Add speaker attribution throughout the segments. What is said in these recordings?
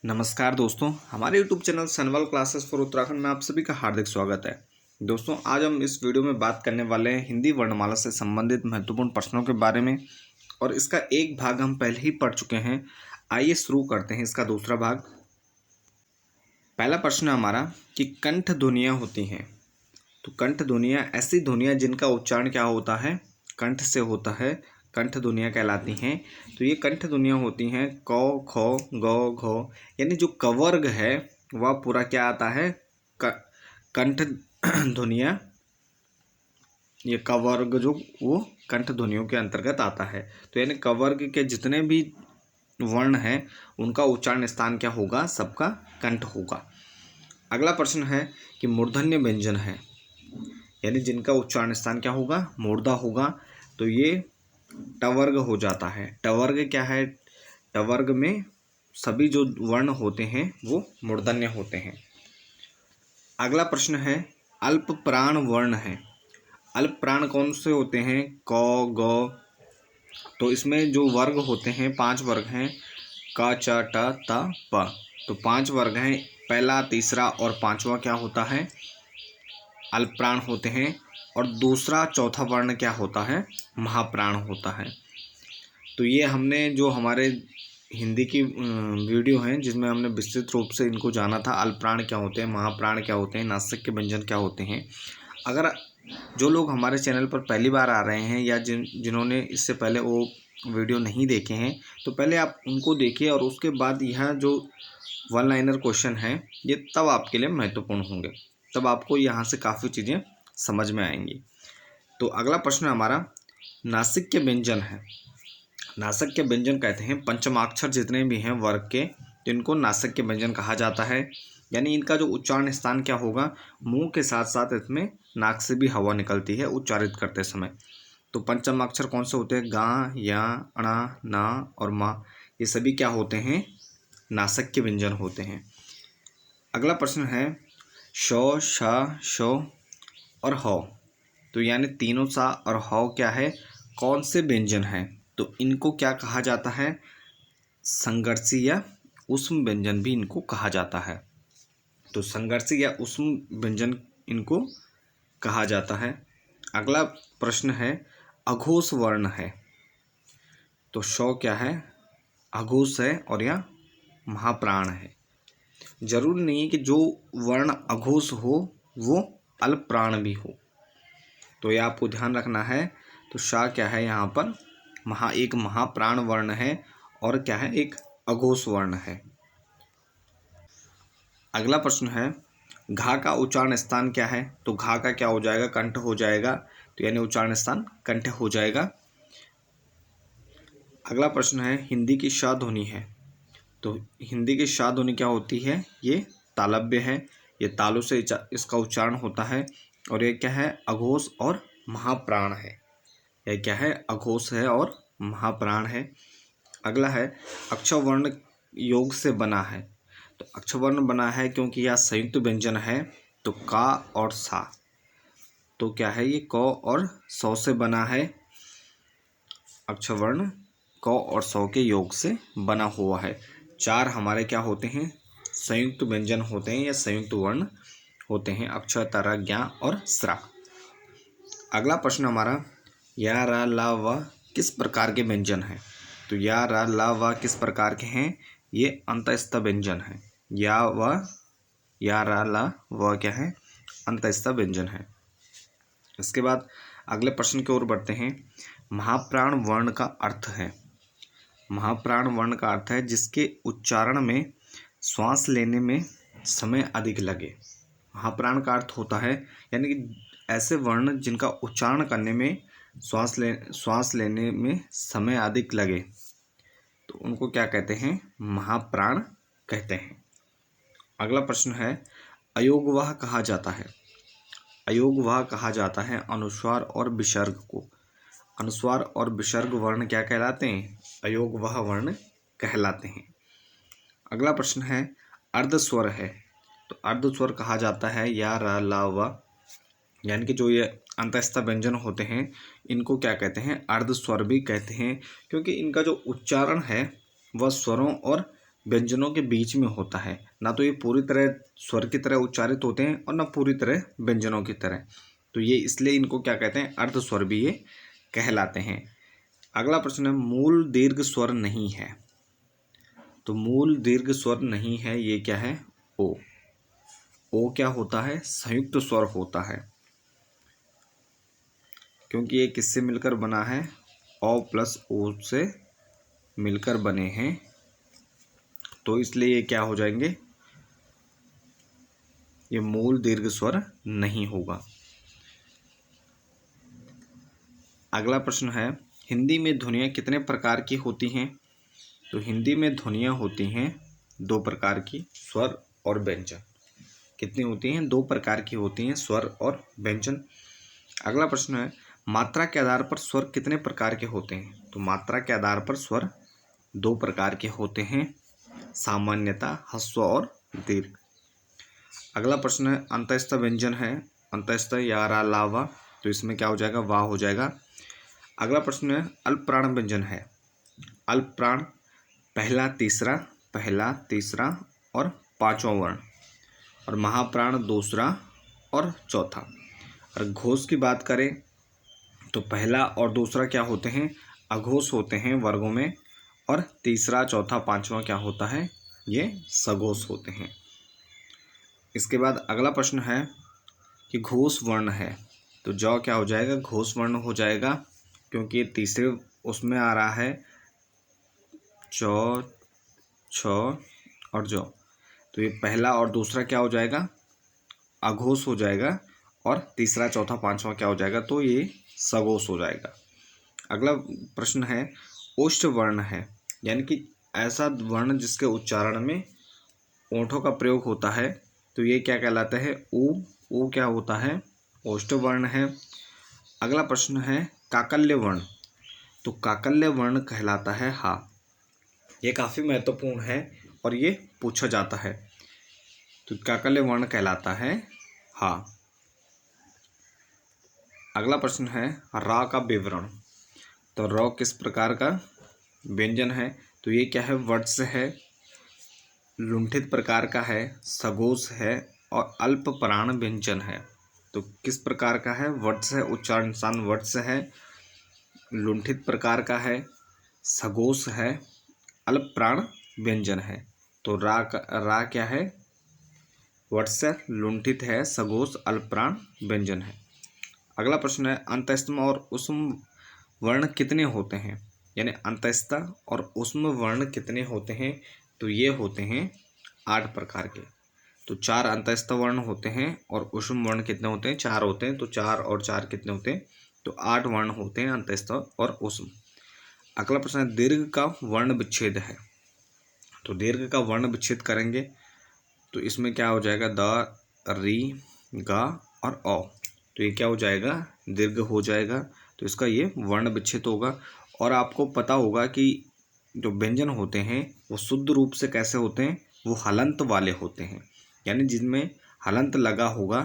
Speaker 1: नमस्कार दोस्तों, हमारे YouTube channel Sanwal classes for Uttarakhand में आप सभी का हार्दिक स्वागत है। दोस्तों, आज हम इस वीडियो में बात करने वाले हैं हिंदी वर्णमाला से संबंधित महत्वपूर्ण प्रश्नों के बारे में और इसका एक भाग हम पहले ही पढ़ चुके हैं। आइए शुरू करते हैं इसका दूसरा भाग। पहला प्रश्न है हमारा कि कंठ ध्वनियाँ होती हैं। तो कंठ ध्वनियाँ ऐसी ध्वनियाँ जिनका उच्चारण क्या होता है, कंठ से होता है, कंठ ध्वनियाँ कहलाती हैं। तो ये कंठ ध्वनियाँ होती हैं क, ख, ग, घ, यानी जो कवर्ग है वह पूरा क्या आता है, कंठ ध्वनियाँ। ये कवर्ग जो वो कंठ ध्वनियों के अंतर्गत आता है। तो यानी कवर्ग के जितने भी वर्ण हैं उनका उच्चारण स्थान क्या होगा, सबका कंठ होगा। अगला प्रश्न है कि मूर्धन्य व्यंजन है, यानी जिनका उच्चारण स्थान क्या होगा, मूर्धा होगा। तो ये टवर्ग हो जाता है। टवर्ग क्या है, टवर्ग में सभी जो वर्ण होते हैं वो मूर्धन्य होते हैं। अगला प्रश्न है अल्प प्राण वर्ण है। अल्प प्राण कौन से होते हैं, क, ग। तो इसमें जो वर्ग होते हैं 5 वर्ग हैं, क, च, ट, त, प। तो 5 वर्ग हैं। पहला, तीसरा और पांचवा क्या होता है, अल्प प्राण होते हैं। और दूसरा चौथा वर्ण क्या होता है, महाप्राण होता है। तो ये हमने जो हमारे हिंदी की वीडियो हैं जिसमें हमने विस्तृत रूप से इनको जाना था, अल्प प्राण क्या होते हैं, महाप्राण क्या होते हैं, नासिक व्यंजन क्या होते हैं। अगर जो लोग हमारे चैनल पर पहली बार आ रहे हैं या जिन्होंने इससे पहले वो वीडियो नहीं देखे हैं, तो पहले आप उनको देखिए और उसके बाद यह जो वन लाइनर क्वेश्चन है ये तब आपके लिए महत्वपूर्ण होंगे, तब आपको यहाँ से काफ़ी चीज़ें समझ में आएंगी। तो अगला प्रश्न हमारा नासिक के व्यंजन है। नासिक के व्यंजन कहते हैं पंचमाक्षर जितने भी हैं वर्ग के, तो इनको नासिक के व्यंजन कहा जाता है। यानी इनका जो उच्चारण स्थान क्या होगा, मुंह के साथ साथ इसमें नाक से भी हवा निकलती है उच्चारित करते समय। तो पंचमाक्षर कौन से होते हैं, गा, या, अणा, ना और मा, ये सभी क्या होते हैं, नासिक के व्यंजन होते हैं। अगला प्रश्न है शौ, श, शो और हौ। तो यानी तीनों सा और हौ क्या है, कौन से व्यंजन हैं। तो इनको क्या कहा जाता है, संघर्षी या ऊष्म व्यंजन भी इनको कहा जाता है। तो संघर्षी या ऊष्म व्यंजन इनको कहा जाता है। अगला प्रश्न है अघोष वर्ण है। तो शौ क्या है, अघोष है और यह महाप्राण है। जरूरी नहीं है कि जो वर्ण अघोष हो वो अल्प प्राण भी हो, तो यह आपको ध्यान रखना है। तो शा क्या है, यहाँ पर एक महाप्राण वर्ण है और क्या है, एक अघोष वर्ण है। अगला प्रश्न है घा का उच्चारण स्थान क्या है। तो घा का क्या हो जाएगा, कंठ हो जाएगा। तो यानी उच्चारण स्थान कंठ हो जाएगा। अगला प्रश्न है हिंदी की श ध्वनि है। तो हिंदी की श ध्वनि क्या होती है, ये तालव्य है, ये तालु से इसका उच्चारण होता है। और ये क्या है, अघोष और महाप्राण है। यह क्या है, अघोष है और महाप्राण है। अगला है अक्षर वर्ण योग से बना है। तो अक्षर वर्ण बना है क्योंकि यह संयुक्त व्यंजन है। तो का और सा, तो क्या है, ये क और सौ से बना है। अक्षर वर्ण क और सौ के योग से बना हुआ है। 4 हमारे क्या होते हैं, संयुक्त व्यंजन होते हैं या संयुक्त वर्ण होते हैं, अक्षर, तरा, ज्ञा और स्रा। अगला प्रश्न हमारा या, रा, ला, व किस प्रकार के व्यंजन हैं। तो या, रा, ला, व किस प्रकार के हैं, ये अंतस्थ व्यंजन है। या, रा, ला, व क्या है, अंतस्थ व्यंजन है। इसके बाद अगले प्रश्न की ओर बढ़ते हैं। महाप्राण वर्ण का अर्थ है। महाप्राण वर्ण का अर्थ है जिसके उच्चारण में श्वास लेने में समय अधिक लगे। महाप्राण का अर्थ होता है यानी कि ऐसे वर्ण जिनका उच्चारण करने में श्वास लेने में समय अधिक लगे, तो उनको क्या कहते हैं, महाप्राण कहते हैं। अगला प्रश्न है अयोगवाह कहा जाता है। अयोगवाह कहा जाता है अनुस्वार और विसर्ग को। अनुस्वार और विसर्ग वर्ण क्या कहलाते हैं, अयोगवाह वर्ण कहलाते हैं। अगला प्रश्न है अर्धस्वर है। तो अर्धस्वर कहा जाता है या, रा, ला, व, यानी कि जो ये अंतस्थ व्यंजन होते हैं इनको क्या कहते हैं, अर्धस्वर भी कहते हैं, क्योंकि इनका जो उच्चारण है वह स्वरों और व्यंजनों के बीच में होता है। ना तो ये पूरी तरह स्वर की तरह उच्चारित होते हैं और ना पूरी तरह व्यंजनों की तरह। तो ये इसलिए इनको क्या कहते हैं, अर्ध स्वर भी ये कहलाते हैं। अगला प्रश्न है, मूल दीर्घ स्वर नहीं है। तो मूल दीर्घ स्वर नहीं है, ये क्या है, ओ। ओ क्या होता है, संयुक्त स्वर होता है, क्योंकि ये किससे मिलकर बना है, औ प्लस ओ से मिलकर बने हैं, तो इसलिए ये क्या हो जाएंगे, ये मूल दीर्घ स्वर नहीं होगा। अगला प्रश्न है, हिंदी में ध्वनियाँ कितने प्रकार की होती हैं। तो हिंदी में ध्वनियाँ होती हैं 2 प्रकार की, स्वर और व्यंजन। कितनी होती हैं, 2 प्रकार की होती हैं, स्वर और व्यंजन। अगला प्रश्न है, मात्रा के आधार पर स्वर कितने प्रकार के होते हैं। तो मात्रा के आधार पर स्वर 2 प्रकार के होते हैं, सामान्यता, ह्रस्व और दीर्घ। अगला प्रश्न है, अंतःस्थ व्यंजन है, अंतःस्थ या रा ला वा, तो इसमें क्या हो जाएगा, वाह हो जाएगा। अगला प्रश्न है, अल्प प्राण व्यंजन है। अल्प प्राण पहला तीसरा और 5वां वर्ण, और महाप्राण दूसरा और चौथा। और घोष की बात करें तो पहला और दूसरा क्या होते हैं, अघोष होते हैं वर्गों में, और तीसरा चौथा पांचवा क्या होता है, ये सघोष होते हैं। इसके बाद अगला प्रश्न है कि घोष वर्ण है, तो जौ क्या हो जाएगा, घोष वर्ण हो जाएगा, क्योंकि तीसरे उसमें आ रहा है चौ, छ और जौ, तो ये पहला और दूसरा क्या हो जाएगा, अघोष हो जाएगा, और तीसरा चौथा पांचवा क्या हो जाएगा, तो ये सघोष हो जाएगा। अगला प्रश्न है, ओष्ठ वर्ण है, यानी कि ऐसा वर्ण जिसके उच्चारण में ओंठों का प्रयोग होता है, तो ये क्या कहलाता है, ऊ क्या होता है, ओष्ठ वर्ण है। अगला प्रश्न है, काकल्य वर्ण, तो काकल्य वर्ण कहलाता है हा। ये काफ़ी महत्वपूर्ण है और ये पूछा जाता है, तो काकल्य वर्ण कहलाता है हा। अगला प्रश्न है, रा का विवरण, तो र किस प्रकार का व्यंजन है, तो ये क्या है, वर्ज्य है, लुंठित प्रकार का है, सघोष है और अल्प प्राण व्यंजन है। तो किस प्रकार का है, वर्ज्य है, उच्चारण स्थान वर्ज्य है, लुंठित प्रकार का है, सघोष है, अल्प प्राण व्यंजन है। तो रा क्या है, वर्ज्य, लुंठित है, सघोष, अल्प प्राण व्यंजन है। अगला प्रश्न है, अंतःस्थ और ऊष्म वर्ण कितने होते हैं, यानी अंतःस्थ और ऊष्म वर्ण कितने होते हैं, तो ये होते हैं 8 प्रकार के। तो 4 अंतःस्थ वर्ण होते हैं और ऊष्म वर्ण कितने होते हैं, 4 होते हैं, तो 4 और 4 कितने होते हैं, तो 8 वर्ण होते हैं अंतःस्थ और ऊष्म। अगला प्रश्न है, दीर्घ का वर्ण विच्छेद है, तो दीर्घ का वर्ण विच्छेद करेंगे तो इसमें क्या हो जाएगा, द, री, गा और औ, तो ये क्या हो जाएगा, दीर्घ हो जाएगा, तो इसका ये वर्ण विच्छेद होगा। और आपको पता होगा कि जो व्यंजन होते हैं वो शुद्ध रूप से कैसे होते हैं, वो हलंत वाले होते हैं, यानी जिनमें हलंत लगा होगा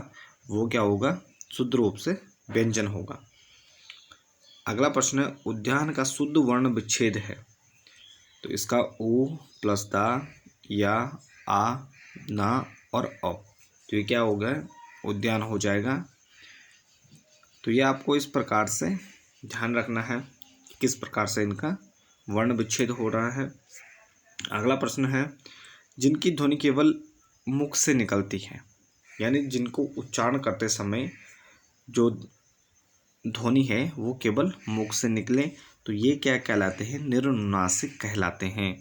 Speaker 1: वो क्या होगा, शुद्ध रूप से व्यंजन होगा। अगला प्रश्न है, उद्यान का शुद्ध वर्ण विच्छेद है, तो इसका उ प्लस दा, या, आ, ना और औ, तो ये क्या होगा, उद्यान हो जाएगा। तो ये आपको इस प्रकार से ध्यान रखना है कि किस प्रकार से इनका वर्ण विच्छेद हो रहा है। अगला प्रश्न है, जिनकी ध्वनि केवल मुख से निकलती है, यानी जिनको उच्चारण करते समय जो ध्वनि है वो केवल मुख से निकले, तो ये क्या कहलाते हैं, निरनुनासिक कहलाते हैं।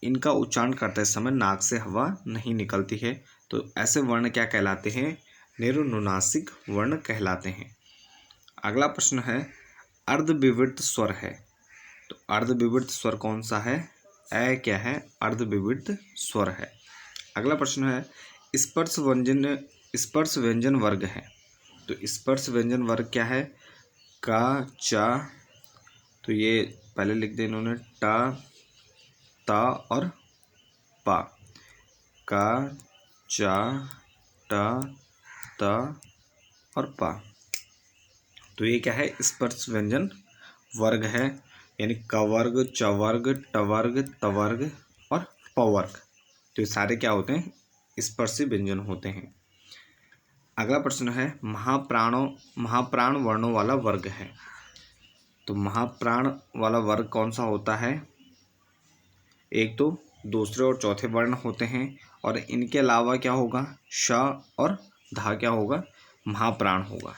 Speaker 1: इनका उच्चारण करते समय नाक से हवा नहीं निकलती है, तो ऐसे वर्ण क्या कहलाते हैं, निरनुनासिक वर्ण कहलाते हैं। अगला प्रश्न है, अर्धविवृत स्वर है, तो अर्धविवृत स्वर कौन सा है, ए क्या है, अर्धविवृत स्वर है। अगला प्रश्न है, स्पर्श व्यंजन वर्ग है, तो स्पर्श व्यंजन वर्ग क्या है, का, चा, तो ये पहले लिख दें इन्होंने, टा, ता और पा, का, चा, टा, ता और पा, तो ये क्या है, स्पर्श व्यंजन वर्ग है, यानी क वर्ग, च वर्ग, ट वर्ग, त वर्ग, और प वर्ग। तो ये सारे क्या होते हैं, स्पर्शी व्यंजन होते हैं। अगला प्रश्न है महाप्राण वर्णों वाला वर्ग है। तो महाप्राण वाला वर्ग कौन सा होता है? एक तो दूसरे और चौथे वर्ण होते हैं, और इनके अलावा क्या होगा, श और धा क्या होगा, महाप्राण होगा।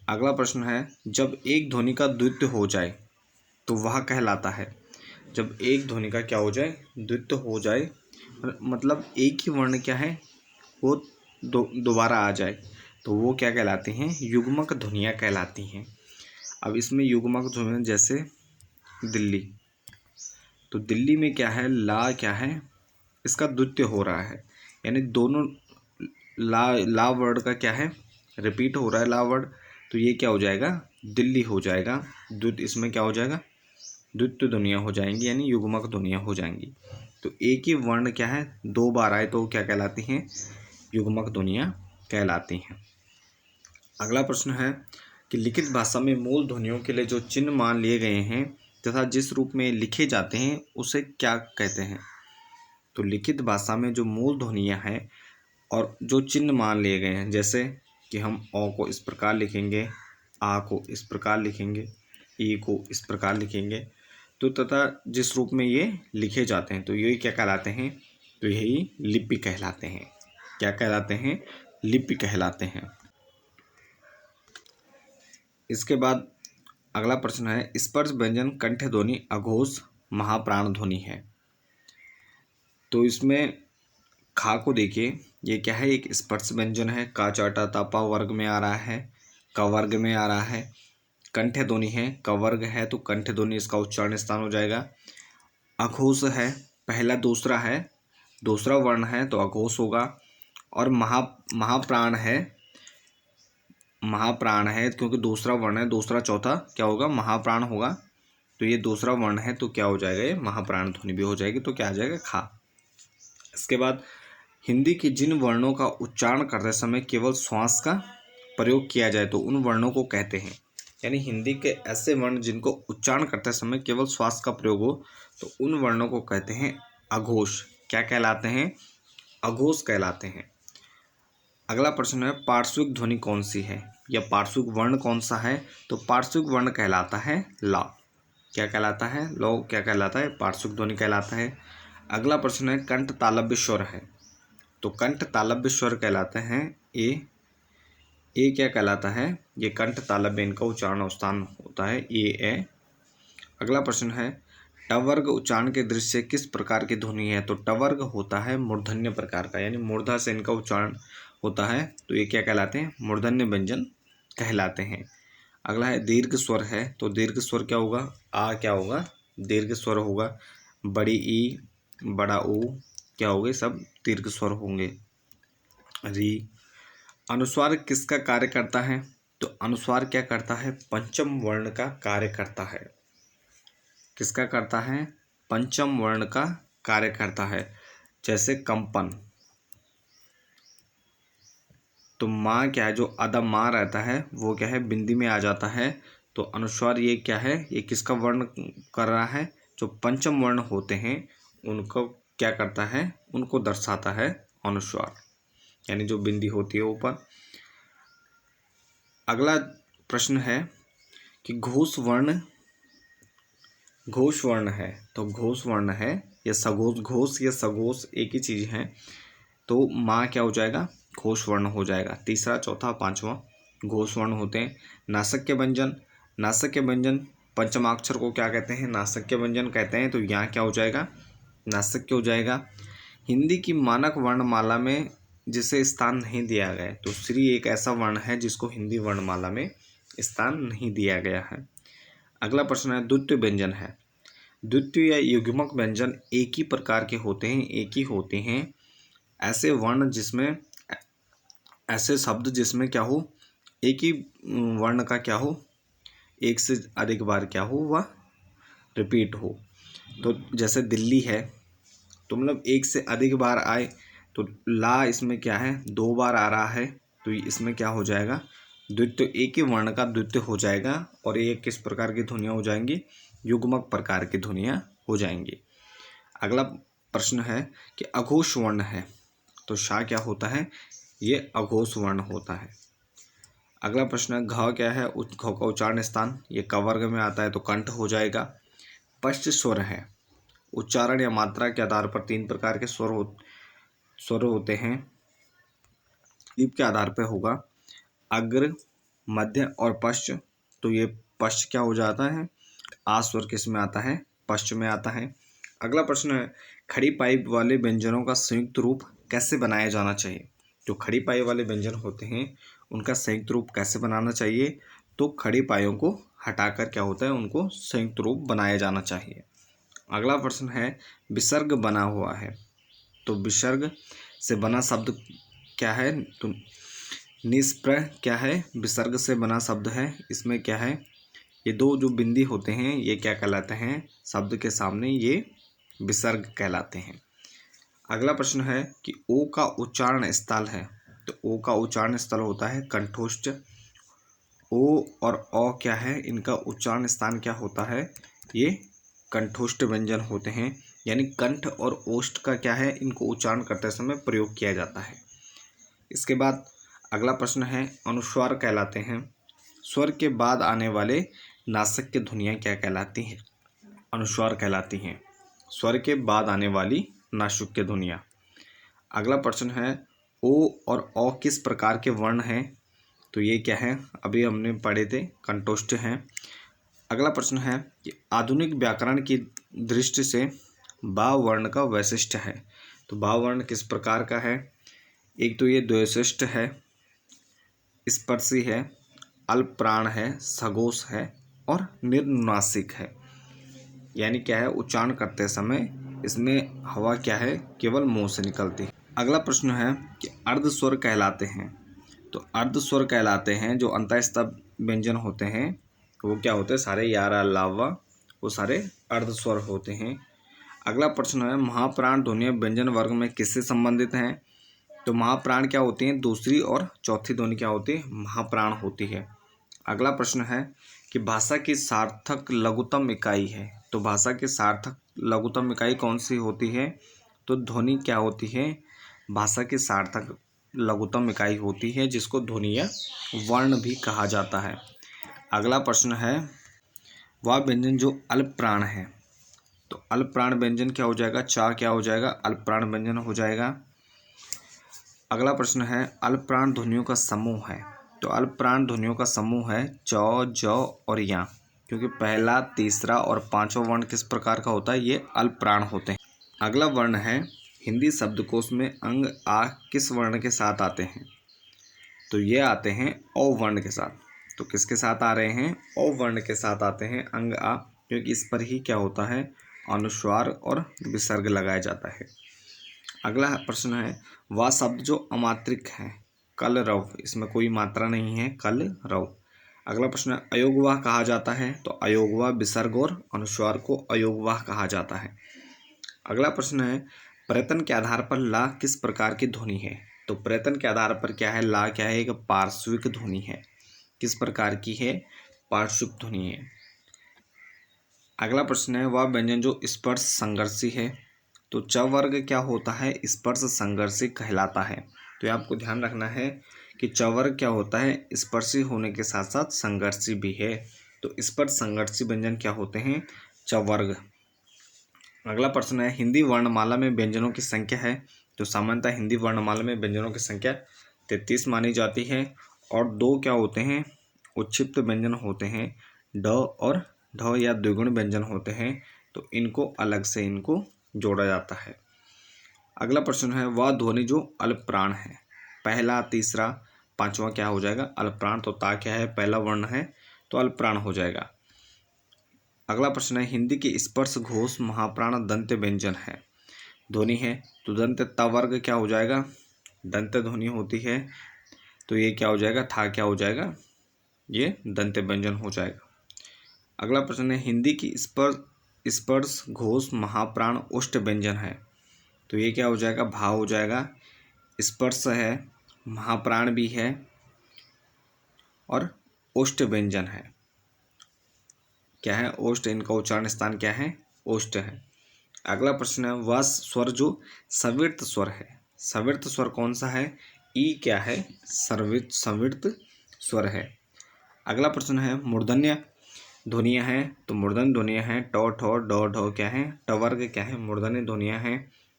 Speaker 1: अगला प्रश्न है, जब एक ध्वनि का द्वित्व हो जाए तो वह कहलाता है। जब एक ध्वनि का क्या हो जाए, द्वित्व हो जाए, मतलब एक ही वर्ण क्या है वो दोबारा आ जाए, तो वो क्या कहलाते हैं, युग्मक ध्वनियाँ कहलाती हैं। अब इसमें युग्मक ध्वनि जैसे दिल्ली, तो दिल्ली में क्या है, ला क्या है, इसका द्वित्व हो रहा है, यानी दोनों ला वर्ड का क्या है, रिपीट हो रहा है ला वर्ड, तो ये क्या हो जाएगा, दिल्ली हो जाएगा। द्वित्व इसमें क्या हो जाएगा, द्वित्व ध्वनियाँ हो जाएंगी, यानी युग्मक ध्वनियाँ हो जाएंगी। तो एक ही वर्ण क्या है दो बार आए तो क्या कहलाती हैं, युग्मक ध्वनियाँ कहलाती हैं। अगला प्रश्न है कि लिखित भाषा में मूल ध्वनियों के लिए जो चिन्ह मान लिए गए हैं तथा जिस रूप में लिखे जाते हैं उसे क्या कहते हैं? तो लिखित भाषा में जो मूल ध्वनियाँ हैं और जो चिन्ह मान लिए गए हैं, जैसे कि हम ओ को इस प्रकार लिखेंगे, आ को इस प्रकार लिखेंगे, ई को इस प्रकार लिखेंगे, तो तथा जिस रूप में ये लिखे जाते हैं तो यही क्या कहलाते हैं, तो यही लिपि कहलाते हैं। क्या कहलाते हैं, लिपि कहलाते हैं। इसके बाद अगला प्रश्न है, स्पर्श व्यंजन कंठ ध्वनि अघोष महाप्राण ध्वनि है। तो इसमें खा को देखिए, ये क्या है, एक स्पर्श व्यंजन है, का चाटा तापा वर्ग में आ रहा है, क वर्ग में आ रहा है। कंठ ध्वनि है, क वर्ग है तो कंठ ध्वनि इसका उच्चारण स्थान हो जाएगा। अघोष है, पहला दूसरा है, दूसरा वर्ण है तो अघोष होगा। और महाप्राण है क्योंकि दूसरा वर्ण है, दूसरा चौथा क्या होगा, महाप्राण होगा, तो ये दूसरा वर्ण है तो क्या हो जाएगा, ये महाप्राण ध्वनि भी हो जाएगी, तो क्या आ जाएगा, खा। इसके बाद हिंदी के जिन वर्णों का उच्चारण करते समय केवल श्वास का प्रयोग किया जाए तो उन वर्णों को कहते हैं। यानी हिंदी के ऐसे वर्ण जिनको उच्चारण करते समय केवल श्वास का प्रयोग हो तो उन वर्णों को कहते हैं अघोष। क्या कहलाते हैं, अघोष कहलाते हैं। अगला प्रश्न है, पार्श्विक ध्वनि कौन सी है या पार्श्विक वर्ण कौन सा है? तो पार्श्विक वर्ण कहलाता है ला। क्या कहलाता है, लो क्या कहलाता है, पार्श्विक ध्वनि कहलाता है। अगला प्रश्न है, कंठ तालव्य स्वर है। तो कंठ तालव्य स्वर कहलाते हैं ए क्या कहलाता है, ये कंठ तालव्य इनका उच्चारण स्थान होता है ए। अगला प्रश्न है, टवर्ग उच्चारण के दृष्टि से किस प्रकार की ध्वनि है? तो टवर्ग होता है मूर्धन्य प्रकार का, यानी मूर्धा से इनका उच्चारण होता है, तो ये क्या कहलाते हैं, मूर्धन्य व्यंजन कहलाते हैं। अगला है दीर्घ स्वर है। तो दीर्घ स्वर क्या होगा, आ क्या होगा, दीर्घ स्वर होगा। बड़ी ई, बड़ा ऊ क्या होंगे, सब दीर्घ स्वर होंगे। री। अनुस्वार किसका कार्य करता है? तो अनुस्वार क्या करता है, पंचम वर्ण का कार्य करता है। किसका करता है, पंचम वर्ण का कार्य करता है। जैसे कंपन, तो माँ क्या है, जो अदम माँ रहता है वो क्या है, बिंदी में आ जाता है, तो अनुस्वार ये क्या है, ये किसका वर्ण कर रहा है, जो पंचम वर्ण होते हैं उनको क्या करता है, उनको दर्शाता है अनुस्वार, यानी जो बिंदी होती है ऊपर। अगला प्रश्न है कि घोष वर्ण है। तो घोष वर्ण है या सघोष, घोष या सघोष एक ही चीज़ है, तो माँ क्या हो जाएगा, घोष वर्ण हो जाएगा। तीसरा, चौथा, पांचवा घोष वर्ण होते हैं। नासिक्य व्यंजन पंचमाक्षर को क्या कहते हैं, नासिक्य व्यंजन कहते हैं, तो यहाँ क्या हो जाएगा, नासिक्य हो जाएगा। हिंदी की मानक वर्णमाला में जिसे स्थान नहीं दिया गया, तो श्री एक ऐसा वर्ण है जिसको हिंदी वर्णमाला में स्थान नहीं दिया गया है। अगला प्रश्न है, द्वितीय व्यंजन है। द्वितीय या युग्मक व्यंजन एक ही प्रकार के होते हैं, एक ही होते हैं ऐसे वर्ण जिसमें, ऐसे शब्द जिसमें क्या हो, एक ही वर्ण का क्या हो, एक से अधिक बार क्या हो, वह रिपीट हो। तो जैसे दिल्ली है, तो मतलब एक से अधिक बार आए, तो ला इसमें क्या है, दो बार आ रहा है, तो इसमें क्या हो जाएगा, द्वितीय, एक ही वर्ण का द्वितीय हो जाएगा। और ये किस प्रकार की ध्वनियाँ हो जाएंगी, युग्मक प्रकार की ध्वनियाँ हो जाएंगे। अगला प्रश्न है कि अघोष वर्ण है तो शा क्या होता है, ये अघोष वर्ण होता है। अगला प्रश्न है घ क्या है, घ का उच्चारण स्थान, ये क वर्ग में आता है तो कंठ हो जाएगा। पश्च स्वर है, उच्चारण या मात्रा के आधार पर 3 प्रकार के स्वर होते हैं। दीप के आधार पर होगा अग्र, मध्य और पश्च। तो ये पश्च क्या हो जाता है, आ स्वर किस में आता है, पश्च में आता है। अगला प्रश्न है खड़ी पाई वाले व्यंजनों का संयुक्त रूप कैसे बनाया जाना चाहिए। जो खड़ी पाई वाले व्यंजन होते हैं उनका संयुक्त रूप कैसे बनाना चाहिए, तो खड़ी पाइयों को हटाकर क्या होता है, उनको संयुक्त रूप बनाया जाना चाहिए। अगला प्रश्न है विसर्ग बना हुआ है तो विसर्ग से बना शब्द क्या है, तो निष्प्रय क्या है, विसर्ग से बना शब्द है। इसमें क्या है, ये दो जो बिंदी होते हैं ये क्या कहलाते हैं, शब्द के सामने ये विसर्ग कहलाते हैं। अगला प्रश्न है कि ओ का उच्चारण स्थल है तो ओ का उच्चारण स्थल होता है कंठोष्ठ। ओ और औ क्या है, इनका उच्चारण स्थान क्या होता है, ये कंठोष्ठ व्यंजन होते हैं। यानी कंठ और ओष्ठ का क्या है, इनको उच्चारण करते समय प्रयोग किया जाता है। इसके बाद अगला प्रश्न है अनुस्वार कहलाते हैं। स्वर के बाद आने वाले नासिक की ध्वनियाँ क्या कहलाती हैं, अनुस्वार कहलाती हैं। स्वर के बाद आने वाली नासिक की ध्वनियाँ। अगला प्रश्न है ओ और औ किस प्रकार के वर्ण हैं, तो ये क्या है, अभी हमने पढ़े थे, कंठोष्ठ हैं। अगला प्रश्न है कि आधुनिक व्याकरण की दृष्टि से बा वर्ण का वैशिष्ट्य है तो बा वर्ण किस प्रकार का है, एक तो ये द्वैशिष्ट है, स्पर्शी है, अल्प प्राण है, सघोष है और निर्नुनासिक है। यानी क्या है, उच्चारण करते समय इसमें हवा क्या है, केवल मुंह से निकलती है। अगला प्रश्न है कि अर्धस्वर कहलाते हैं तो अर्धस्वर कहलाते हैं जो अंतःस्थ व्यंजन होते हैं वो क्या होते हैं, सारे यारा लावा वो सारे अर्धस्वर होते हैं। अगला प्रश्न है महाप्राण ध्वनियाँ व्यंजन वर्ग में किससे संबंधित हैं, तो महाप्राण क्या होती हैं, दूसरी और चौथी ध्वनि क्या होती है, महाप्राण होती है। अगला प्रश्न है कि भाषा की सार्थक लघुत्तम इकाई है तो भाषा की सार्थक लघुत्तम इकाई कौन सी होती है, तो ध्वनि क्या होती है, भाषा की सार्थक लघुत्तम इकाई होती है जिसको ध्वनि या वर्ण भी कहा जाता है। अगला प्रश्न है वह व्यंजन जो अल्प प्राण है तो अल्प प्राण व्यंजन क्या हो जाएगा, चा क्या हो जाएगा, अल्प प्राण व्यंजन हो जाएगा। अगला प्रश्न है अल्प प्राण ध्वनियों का समूह है तो अल्प प्राण ध्वनियों का समूह है चौ, जौ और या, क्योंकि पहला, तीसरा और पांचवा वर्ण किस प्रकार का होता है, ये अल्प प्राण होते हैं। अगला वर्ण है हिंदी शब्दकोश में अंग आ किस वर्ण के साथ आते हैं, तो ये आते हैं औ वर्ण के साथ। तो किसके साथ आ रहे हैं, औ वर्ण के साथ आते हैं अंग आ, क्योंकि इस पर ही क्या होता है, अनुस्वार और विसर्ग लगाया जाता है। अगला प्रश्न है वह शब्द जो अमात्रिक है, कल रव, इसमें कोई मात्रा नहीं है, कल रव। अगला प्रश्न है अयोगवाह कहा जाता है तो अयोगवाह विसर्ग और अनुस्वार को अयोगवाह कहा जाता है। अगला प्रश्न है प्रयत्न के आधार पर ला किस प्रकार की ध्वनि है, तो प्रयत्न के आधार पर क्या है, ला क्या है, एक पार्श्विक ध्वनि है। किस प्रकार की है, पार्श्विक ध्वनि है। अगला प्रश्न है वह व्यंजन जो स्पर्श संघर्षी है तो च वर्ग क्या होता है, स्पर्श संघर्षी कहलाता है। तो ये आपको ध्यान रखना है कि च वर्ग क्या होता है, स्पर्शी होने के साथ साथ संघर्षी भी है। तो स्पर्श संघर्षी व्यंजन क्या होते हैं, च वर्ग। अगला प्रश्न है हिंदी वर्णमाला में व्यंजनों की संख्या है तो सामान्यतः हिंदी वर्णमाला में व्यंजनों की संख्या 33 मानी जाती है और 2 क्या होते हैं, उच्छिप्त व्यंजन होते हैं, ड और ढ या द्विगुण व्यंजन होते हैं तो इनको अलग से इनको जोड़ा जाता है। अगला प्रश्न है वह ध्वनि जो अल्प प्राण है, पहला, तीसरा, पांचवा क्या हो जाएगा, अल्प प्राण। तो ता क्या है, पहला वर्ण है तो अल्प प्राण हो जाएगा। अगला प्रश्न है हिंदी की स्पर्श घोष महाप्राण दंत व्यंजन है, ध्वनि है तो दंत ता वर्ग क्या हो जाएगा, दंत ध्वनि होती है तो ये क्या हो जाएगा, था क्या हो जाएगा, ये दंत व्यंजन हो जाएगा। अगला प्रश्न है हिंदी की स्पर्श घोष महाप्राण उष्ट व्यंजन है तो ये क्या हो जाएगा, भा हो जाएगा। स्पर्श है, महाप्राण भी है और उष्ट व्यंजन है, क्या है, ओष्ठ, इनका उच्चारण स्थान क्या है, ओष्ठ है। अगला प्रश्न है वह स्वर जो सवर्त स्वर है। सवर्त स्वर कौन सा है? ई क्या है? सवर्त स्वर है। अगला प्रश्न है मूर्धन्य ध्वनियाँ हैं, तो मूर्धन्य ध्वनियाँ हैं टो ठो डो ढो क्या है? टवर्ग क्या है? मूर्धन्य ध्वनियाँ हैं।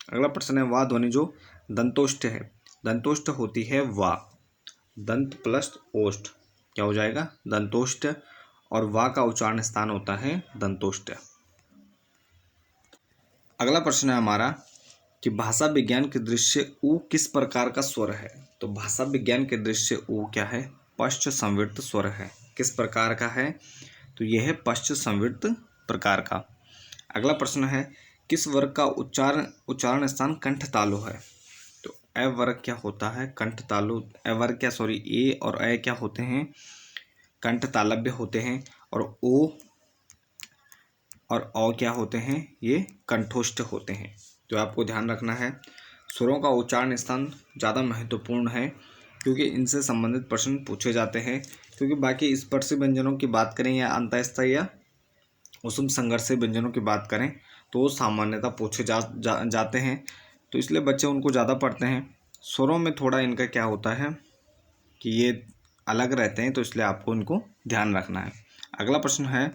Speaker 1: अगला प्रश्न है वह ध्वनि जो दंतोष्ठ है। दंतोष्ठ होती है वा, दंत प्लस ओष्ठ क्या हो जाएगा? दंतोष्ठ। और वा का उच्चारण स्थान होता है दंतोष्ठ। अगला प्रश्न है हमारा कि भाषा विज्ञान के दृश्य ऊ किस प्रकार का स्वर है। तो भाषा विज्ञान के दृश्य ऊ क्या है? पश्च संवृत्त स्वर है। किस प्रकार का है? तो यह है पश्च संवृत्त प्रकार का। अगला प्रश्न है किस वर्ग का उच्चारण स्थान कंठ तालु है। तो ए वर्ग क्या होता है? कंठ तालु। ए वर्ग क्या ए और ए क्या होते हैं? कंठ तालव्य होते हैं। और ओ और औ क्या होते हैं? ये कंठोष्ठ होते हैं। तो आपको ध्यान रखना है स्वरों का उच्चारण स्थान ज़्यादा महत्वपूर्ण है, क्योंकि इनसे संबंधित प्रश्न पूछे जाते हैं। क्योंकि बाकी स्पर्शी व्यंजनों की बात करें या अंतःस्थायी या उसम संघर्षी व्यंजनों की बात करें तो वो सामान्यतः पूछे जाते हैं, तो इसलिए बच्चे उनको ज़्यादा पढ़ते हैं। स्वरों में थोड़ा इनका क्या होता है कि ये अलग रहते हैं, तो इसलिए आपको इनको ध्यान रखना है। अगला प्रश्न है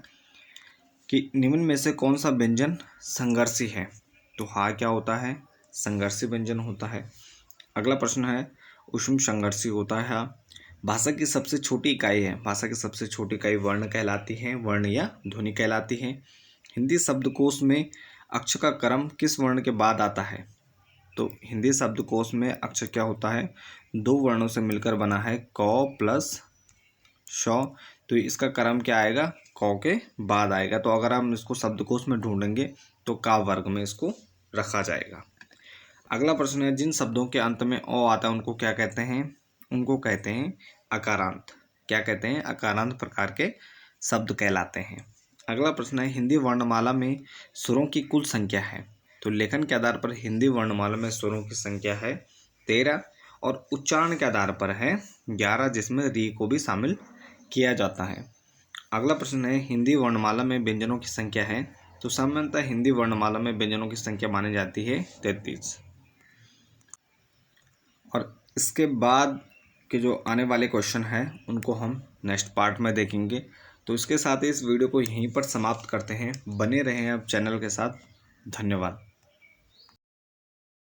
Speaker 1: कि निम्न में से कौन सा व्यंजन संघर्षी है। तो हा क्या होता है? संघर्षी व्यंजन होता है। अगला प्रश्न है उष्म संघर्षी होता है। भाषा की सबसे छोटी इकाई है। भाषा की सबसे छोटी इकाई वर्ण कहलाती है, वर्ण या ध्वनि कहलाती है। हिंदी शब्दकोश में अक्षर का क्रम किस वर्ण के बाद आता है। तो हिंदी शब्दकोश में अक्षर क्या होता है? दो वर्णों से मिलकर बना है, क प्लस श। तो इसका क्रम क्या आएगा? क के बाद आएगा। तो अगर हम इसको शब्दकोश में ढूंढेंगे तो का वर्ग में इसको रखा जाएगा। अगला प्रश्न है जिन शब्दों के अंत में ओ आता है उनको क्या कहते हैं? उनको कहते हैं अकारांत। क्या कहते हैं? अकारांत प्रकार के शब्द कहलाते हैं। अगला प्रश्न है हिंदी वर्णमाला में स्वरों की कुल संख्या है। तो लेखन के आधार पर हिंदी वर्णमाला में स्वरों की संख्या है 13 और उच्चारण के आधार पर है 11, जिसमें री को भी शामिल किया जाता है। अगला प्रश्न है हिंदी वर्णमाला में व्यंजनों की संख्या है। तो सामान्यतः हिंदी वर्णमाला में व्यंजनों की संख्या मानी जाती है 33। और इसके बाद के जो आने वाले क्वेश्चन हैं उनको हम नेक्स्ट पार्ट में देखेंगे। तो इसके साथ ही इस वीडियो को यहीं पर समाप्त करते हैं। बने रहें आप चैनल के साथ। धन्यवाद।